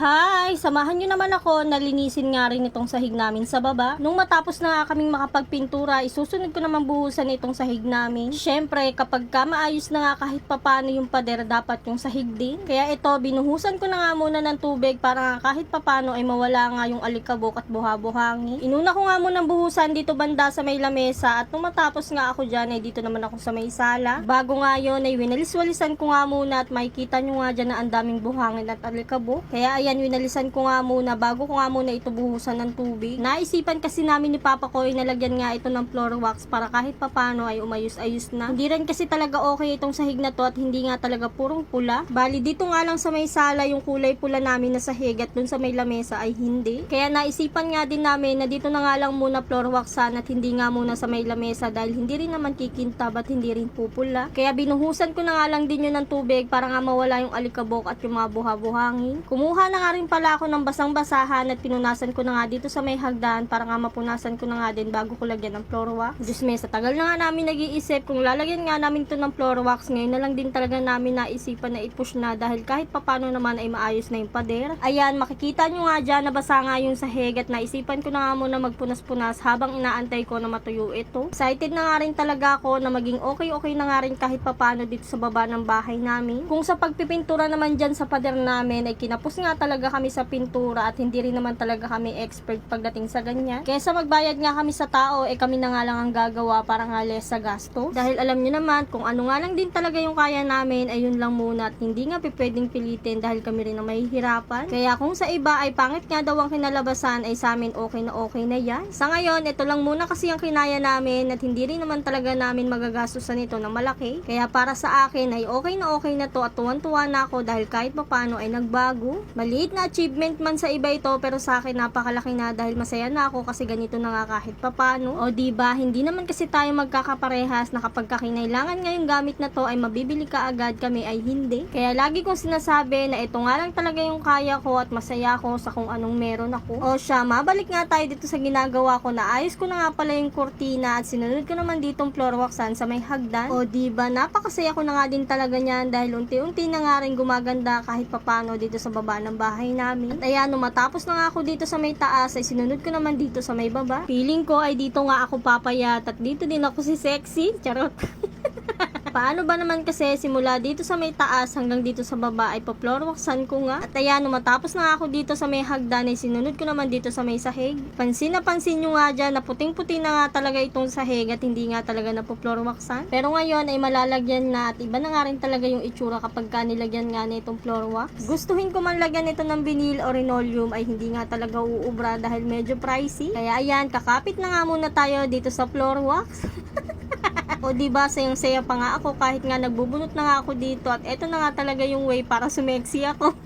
Hi! Samahan nyo naman ako na linisin nga rin itong sahig namin sa baba. Nung matapos na nga kaming makapagpintura, isusunod ko naman buhusan itong sahig namin. Syempre, kapag ka maayos na nga kahit papano yung pader, dapat yung sahig din. Kaya ito, binuhusan ko na nga muna ng tubig para nga kahit papano ay mawala nga yung alikabok at buha-buhangin. Inuna ko nga muna buhusan dito banda sa may lamesa at nung matapos nga ako dyan ay dito naman ako sa may sala. Bago nga yun ay winalis-walisan ko nga muna at makikita nyo nga dyan na ang daming buhangin at alikabok. Kaya ayan, winalisan ko nga muna bago ko nga muna ito buhusan ng tubig. Naisipan kasi namin ni Papa ko ay nalagyan nga ito ng floor wax para kahit papano ay umayos-ayos na. Hindi rin kasi talaga okay itong sahig na to at hindi nga talaga purong pula. Bali dito nga lang sa may sala yung kulay pula namin na sahig at dun sa may lamesa ay hindi. Kaya naisipan nga din namin na dito na nga lang muna floor waxan at hindi nga muna sa may lamesa dahil hindi rin naman kikintab at hindi rin pupula. Kaya binuhusan ko na nga lang din yun ng tubig para nga mawala yung alikabok at yung mga buha-buhangin. Kumuha na nga rin pala ako ng basang-basahan at pinunasan ko na nga dito sa may hagdan para nga mapunasan ko na nga din bago ko lagyan ng floor wax. Diyos me, sa tagal na nga namin nag-iisip kung lalagyan nga namin to ng floor wax, ngayon na lang din talaga namin naisipan na i-push na dahil kahit papano naman ay maayos na yung pader. Ayan, makikita nyo nga dyan na basa nga yung sahig at naisipan ko na nga muna magpunas-punas habang inaantay ko na matuyo ito. Excited na nga rin talaga ako na maging okay na nga rin kahit papano dito sa baba ng bahay namin. Kung sa pagpipintura naman dyan sa pader namin ay kinapos nga talaga kami sa pintura at hindi rin naman talaga kami expert pagdating sa ganyan. Kesa magbayad nga kami sa tao, kami na nga lang ang gagawa para nga less sa gasto. Dahil alam nyo naman, kung ano nga lang din talaga yung kaya namin, ay yun lang muna at hindi nga pwedeng pilitin dahil kami rin na mahihirapan. Kaya kung sa iba ay pangit nga daw ang kinalabasan, ay sa amin okay na yan. Sa ngayon, ito lang muna kasi ang kinaya namin at hindi rin naman talaga namin magagastusan ito na malaki. Kaya para sa akin ay okay na to at tuwan-tuwa na ako dahil kahit papano ay nagbago. Maliit na achievement man sa iba ito pero sa akin napakalaki na dahil masaya na ako kasi ganito na nga kahit papano. O diba, hindi naman kasi tayo magkakaparehas na kapag kinailangan ngayong gamit na to ay mabibili ka agad, kami ay hindi. Kaya lagi kong sinasabi na ito nga lang talaga yung kaya ko at masaya ako sa kung anong meron ako. O siya, mabalik nga tayo dito sa ginagawa ko. Naayos ko na nga pala yung kurtina at sinunod ko naman ditong floor waxan sa may hagdan. O diba, napakasaya ko na nga din talaga niyan dahil unti-unti na nga rin gumaganda kahit papano dito sa baba ng bahay namin. At ayan, nung matapos na nga ako dito sa may taas ay sinunod ko naman dito sa may baba. Feeling ko ay dito nga ako papayat at dito din ako si sexy. Charot. Paano ba naman kasi simula dito sa may taas hanggang dito sa baba ay pa-floor waxan ko nga. At ayan, nung matapos na ako dito sa may hagdan ay sinunod ko naman dito sa may sahig. Pansin na pansin nyo nga dyan na puting-puti na nga talaga itong sahig at hindi nga talaga na pa-floor waxan. Pero ngayon ay malalagyan na at iba na nga rin talaga yung itsura kapag ka nilagyan nga na itong floor wax. Gustuhin ko man lagyan ito ng vinyl o linoleum ay hindi nga talaga uubra dahil medyo pricey. Kaya ayan, kakapit na nga muna tayo dito sa floor wax. O diba, sayang-saya pa nga ako kahit nga nagbubunot na nga ako dito at eto na nga talaga yung way para sumexy ako.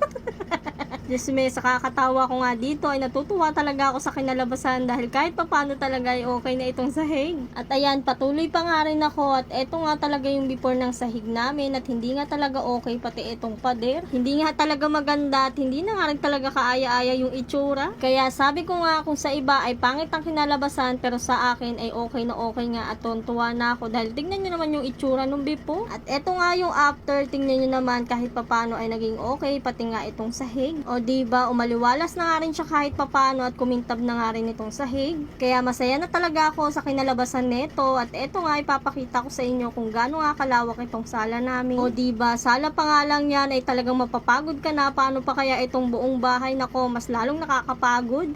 Diyos me, sa kakatawa ko nga dito ay natutuwa talaga ako sa kinalabasan dahil kahit papano talaga ay okay na itong sahig. At ayan, patuloy pa nga rin ako at eto nga talaga yung before ng sahig namin at hindi nga talaga okay pati itong pader. Hindi nga talaga maganda at hindi na nga rin talaga kaaya-aya yung itsura. Kaya sabi ko nga kung sa iba ay pangit ang kinalabasan pero sa akin ay okay nga at tuwa na ako dahil tignan nyo naman yung itsura nung before. At eto nga yung after, tignan nyo naman kahit papano ay naging okay pati nga itong sahig. O diba, umaliwalas na nga rin siya kahit papano at kumintab na nga rin itong sahig. Kaya masaya na talaga ako sa kinalabasan nito at eto nga ipapakita ko sa inyo kung gaano nga kalawak itong sala namin. O diba, sala pa nga lang yan ay talagang mapapagod ka na, paano pa kaya itong buong bahay, nako mas lalong nakakapagod.